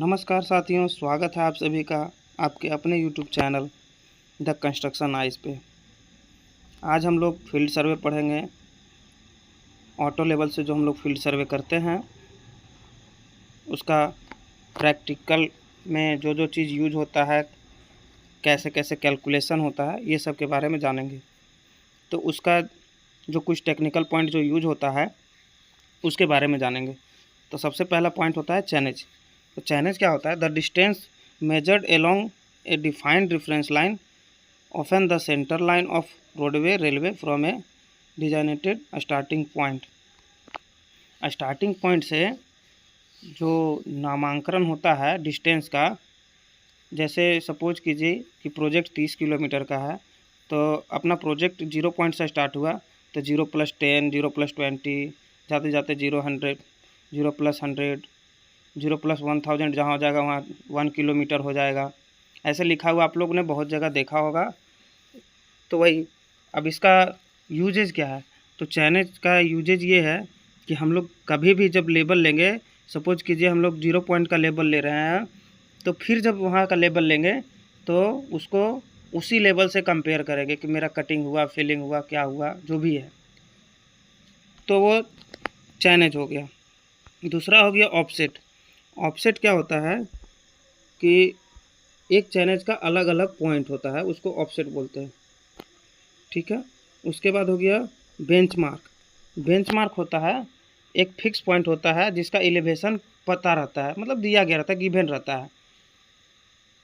नमस्कार साथियों, स्वागत है आप सभी का आपके अपने YouTube channel the construction eyes पे। आज हम लोग फील्ड सर्वे पढ़ेंगे। ऑटो लेवल से जो हम लोग फील्ड सर्वे करते हैं उसका प्रैक्टिकल में जो जो चीज़ यूज होता है, कैसे कैसे कैलकुलेशन होता है, ये सब के बारे में जानेंगे। तो उसका जो कुछ टेक्निकल पॉइंट जो यूज होता है उसके बारे में जानेंगे। तो सबसे पहला पॉइंट होता है चैनेज। तो चैनेज क्या होता है? The distance measured along A defined reference line, often the centre line of roadway railway from A designated starting point. Starting point से जो नामांकन होता है डिस्टेंस का, जैसे सपोज कीजिए कि प्रोजेक्ट 30 किलोमीटर का है, तो अपना प्रोजेक्ट 0 पॉइंट से स्टार्ट हुआ, तो 0+10, 0+20, जाते जाते 0 100, 0+100, 0+1000 जहाँ हो जाएगा वहाँ 1 किलोमीटर हो जाएगा। ऐसे लिखा हुआ आप लोग ने बहुत जगह देखा होगा। तो वही, अब इसका यूजेज क्या है? तो चैनेज का यूजेज ये है कि हम लोग कभी भी जब लेबल लेंगे, सपोज कीजिए हम लोग 0 पॉइंट का लेबल ले रहे हैं, तो फिर जब वहाँ का लेबल लेंगे तो उसको उसी लेवल से कंपेयर करेंगे कि मेरा कटिंग हुआ, फिलिंग हुआ, क्या हुआ, जो भी है। तो वो चैनेज हो गया। दूसरा हो गया ऑफसेट। ऑफसेट क्या होता है कि एक चैनेज का अलग अलग पॉइंट होता है, उसको ऑफसेट बोलते हैं। ठीक है। उसके बाद हो गया बेंचमार्क। बेंचमार्क होता है एक फिक्स पॉइंट होता है जिसका एलिवेशन पता रहता है, मतलब दिया गया रहता है, गिवन रहता है,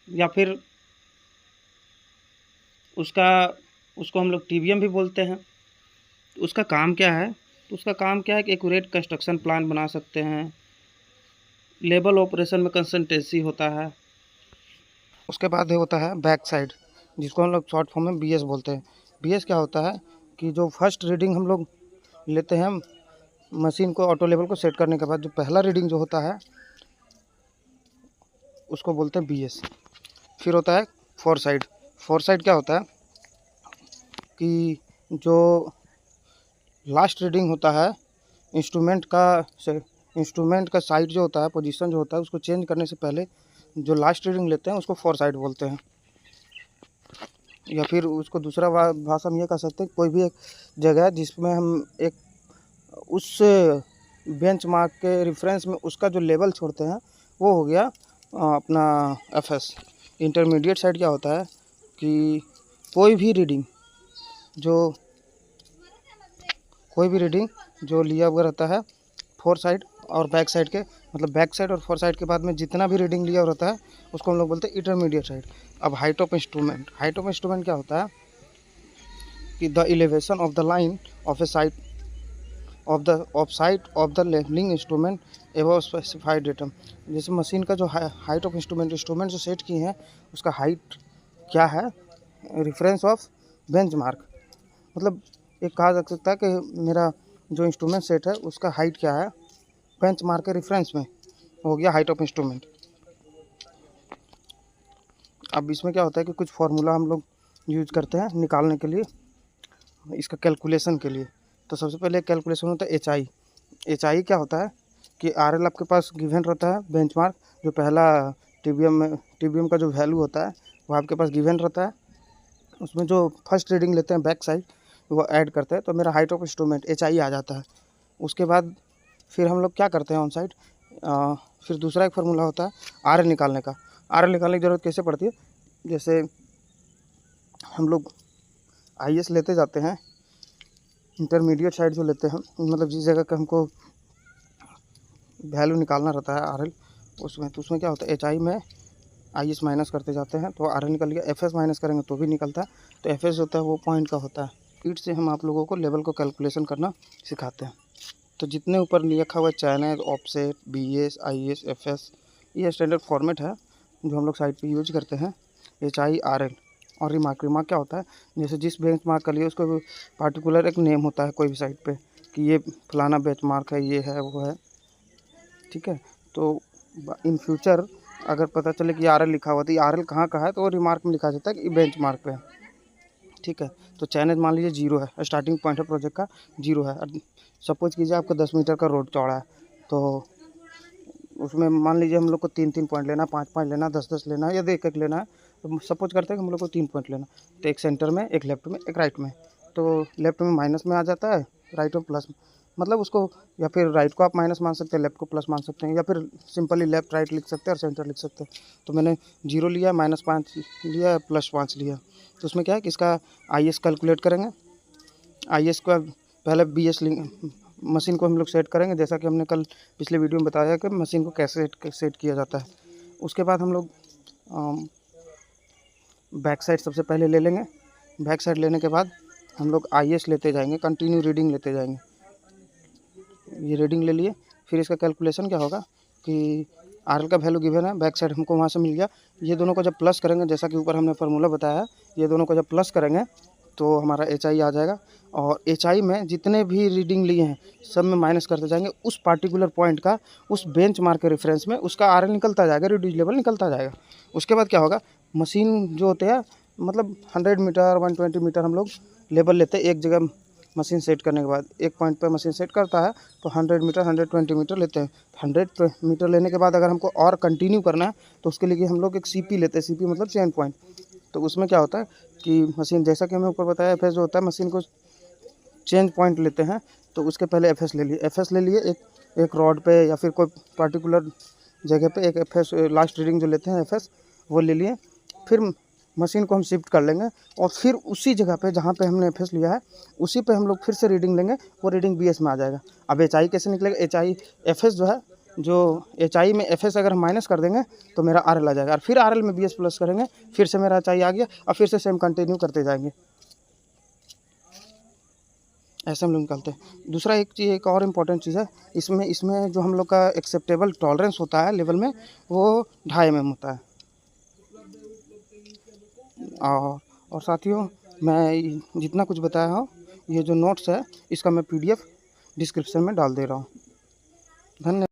या फिर उसको हम लोग टीबीएम भी बोलते हैं। तो उसका काम क्या है? तो उसका काम क्या है कि एक्यूरेट कंस्ट्रक्शन प्लान बना सकते हैं। लेबल ऑपरेशन में कंसिस्टेंसी होता है। उसके बाद होता है बैक साइड, जिसको हम लोग शॉर्ट फॉर्म में बीएस बोलते हैं। बीएस क्या होता है कि जो फर्स्ट रीडिंग हम लोग लेते हैं मशीन को ऑटो लेवल को सेट करने के बाद, जो पहला रीडिंग जो होता है उसको बोलते हैं बीएस। फिर होता है फोर साइड। फोर साइड क्या होता है कि जो लास्ट रीडिंग होता है इंस्ट्रूमेंट का साइड जो होता है, पोजीशन जो होता है, उसको चेंज करने से पहले जो लास्ट रीडिंग लेते हैं उसको फोर साइड बोलते हैं। या फिर उसको दूसरा भाषा में ये कह सकते हैं, कोई भी एक जगह जिसमें हम एक उस बेंचमार्क के रेफरेंस में उसका जो लेवल छोड़ते हैं वो हो गया अपना एफएस। इंटरमीडिएट साइड क्या होता है कि कोई भी रीडिंग जो लिया हुआ रहता है फोर साइड और बैक साइड के, मतलब बैक साइड और फोर साइड के बाद में जितना भी रीडिंग लिया रहता है उसको हम लोग बोलते हैं इंटरमीडिएट साइड। अब हाइट ऑफ इंस्ट्रूमेंट क्या होता है कि the elevation of the line of a side of the levelling instrument एवं स्पेसिफाइड डेटम। जैसे मशीन का जो हाइट ऑफ इंस्ट्रूमेंट जो सेट किए हैं उसका हाइट क्या है, रेफरेंस ऑफ बेंचमार्क। मतलब एक कहा जा सकता है कि मेरा जो इंस्ट्रूमेंट सेट है उसका हाइट क्या है, बेंचमार्क के रेफरेंस में, हो गया हाइट ऑफ इंस्ट्रूमेंट। अब इसमें क्या होता है कि कुछ फार्मूला हम लोग यूज करते हैं निकालने के लिए, इसका कैलकुलेशन के लिए। तो सबसे पहले कैलकुलेशन होता है एच आई क्या होता है कि RL आपके पास गिवन रहता है, बेंचमार्क जो पहला टीबीएम का जो वैल्यू होता है वो आपके पास गिवन रहता है। उसमें जो फर्स्ट रीडिंग लेते हैं बैक साइड वो ऐड करते हैं, तो मेरा हाइट ऑफ इंस्ट्रूमेंट HI आ जाता है। उसके बाद फिर हम लोग क्या करते हैं ऑन साइड, फिर दूसरा एक फार्मूला होता है RL निकालने का। RL निकालने की ज़रूरत कैसे पड़ती है? जैसे हम लोग IS लेते जाते हैं, इंटरमीडिएट साइड जो लेते हैं, मतलब जिस जगह का हमको वैल्यू निकालना रहता है RL, उसमें क्या होता है HI में IS माइनस करते जाते हैं, तो RL निकल गया। FS माइनस करेंगे तो भी निकलता है। तो FS होता है वो पॉइंट का होता है। इट से हम आप लोगों को लेवल को कैलकुलेशन करना सिखाते हैं। तो जितने ऊपर लिखा हुआ channel, offset, BS, IS, FS, ये स्टैंडर्ड फॉर्मेट है जो हम लोग साइट पे यूज करते हैं। HI, RL और रिमार्क क्या होता है, जैसे जिस बेंच मार्क का लिए उसको पार्टिकुलर एक नेम होता है कोई भी साइट पे कि ये फलाना बेंच मार्क है, ये है, वो है। ठीक है। तो इन फ्यूचर अगर पता चले कि RL लिखा हुआ, तो ये RL कहाँ का है तो वो रिमार्क में लिखा जाता है कि बेंच मार्क पे है। ठीक है। तो चैनल मान लीजिए 0 है, स्टार्टिंग पॉइंट है प्रोजेक्ट का 0 है। सपोज कीजिए आपका 10 मीटर का रोड चौड़ा है, तो उसमें मान लीजिए हम लोग को 3-3 पॉइंट लेना, 5 पॉइंट लेना, 10-10 लेना है या 1-1 लेना है। तो सपोज करते हैं कि हम लोग को 3 पॉइंट लेना, तो एक सेंटर में, एक लेफ्ट में, एक राइट में। तो लेफ्ट में माइनस में आ जाता है, राइट में प्लस, मतलब उसको या फिर राइट को आप माइनस मान सकते हैं, लेफ्ट को प्लस मान सकते हैं, या फिर सिंपली लेफ्ट राइट लिख सकते हैं और सेंटर लिख सकते हैं। तो मैंने 0 लिया, -5 लिया, +5 लिया। तो उसमें क्या है कि इसका IS कैलकुलेट करेंगे। IS का पहले BS मशीन को हम लोग सेट करेंगे, जैसा कि हमने कल पिछले वीडियो में बताया कि मशीन को कैसे सेट किया जाता है। उसके बाद हम लोग बैक साइड सबसे पहले ले लेंगे। बैक साइड लेने के बाद हम लोग IS लेते जाएंगे, कंटिन्यू रीडिंग लेते जाएंगे। ये रीडिंग ले लिए, फिर इसका कैलकुलेशन क्या होगा कि RL का वैल्यू गिवन है, बैक साइड हमको वहाँ से मिल गया। ये दोनों को जब प्लस करेंगे, जैसा कि ऊपर हमने फार्मूला बताया है, ये दोनों को जब प्लस करेंगे तो हमारा HI आ जाएगा। और HI में जितने भी रीडिंग लिए हैं सब में माइनस करते जाएंगे, उस पार्टिकुलर पॉइंट का, उस बेंच मार्क के रेफरेंस में उसका RL निकलता जाएगा, रिड्यूस लेवल निकलता जाएगा। उसके बाद क्या होगा, मशीन जो होते हैं, मतलब 100 मीटर 120 मीटर हम लोग लेवल लेते हैं एक जगह। मशीन सेट करने के बाद एक पॉइंट पर मशीन सेट करता है तो 100 मीटर 120 मीटर लेते हैं। 100 मीटर लेने के बाद अगर हमको और कंटिन्यू करना है तो उसके लिए हम लोग एक CP लेते हैं। CP मतलब चेन पॉइंट। तो उसमें क्या होता है कि मशीन, जैसा कि हमें ऊपर बताया, FS जो होता है, मशीन को चेंज पॉइंट लेते हैं। तो उसके पहले FS ले लिए, FS ले लिए एक रॉड पे या फिर कोई पार्टिकुलर जगह पे एक FS लास्ट रीडिंग जो लेते हैं FS वो ले लिए। फिर मशीन को हम शिफ्ट कर लेंगे और फिर उसी जगह पे जहाँ पे हमने FS लिया है उसी पे हम लोग फिर से रीडिंग लेंगे, वो रीडिंग BS में आ जाएगा। अब HI कैसे निकलेगा, HI FS जो है, जो HI में FS अगर हम माइनस कर देंगे तो मेरा RL आ जाएगा, और फिर RL में BS प्लस करेंगे, फिर से मेरा HI आ गया, और फिर से सेम कंटिन्यू करते जाएंगे। ऐसे हम लोग निकालते हैं। दूसरा एक और इम्पॉर्टेंट चीज़ है, इसमें जो हम लोग का एक्सेप्टेबल टॉलरेंस होता है लेवल में, वो 2.5 mm होता है। और साथियों, मैं जितना कुछ बताया हूँ, ये जो नोट्स है इसका मैं PDF डिस्क्रिप्शन में डाल दे रहा हूँ। धन्यवाद।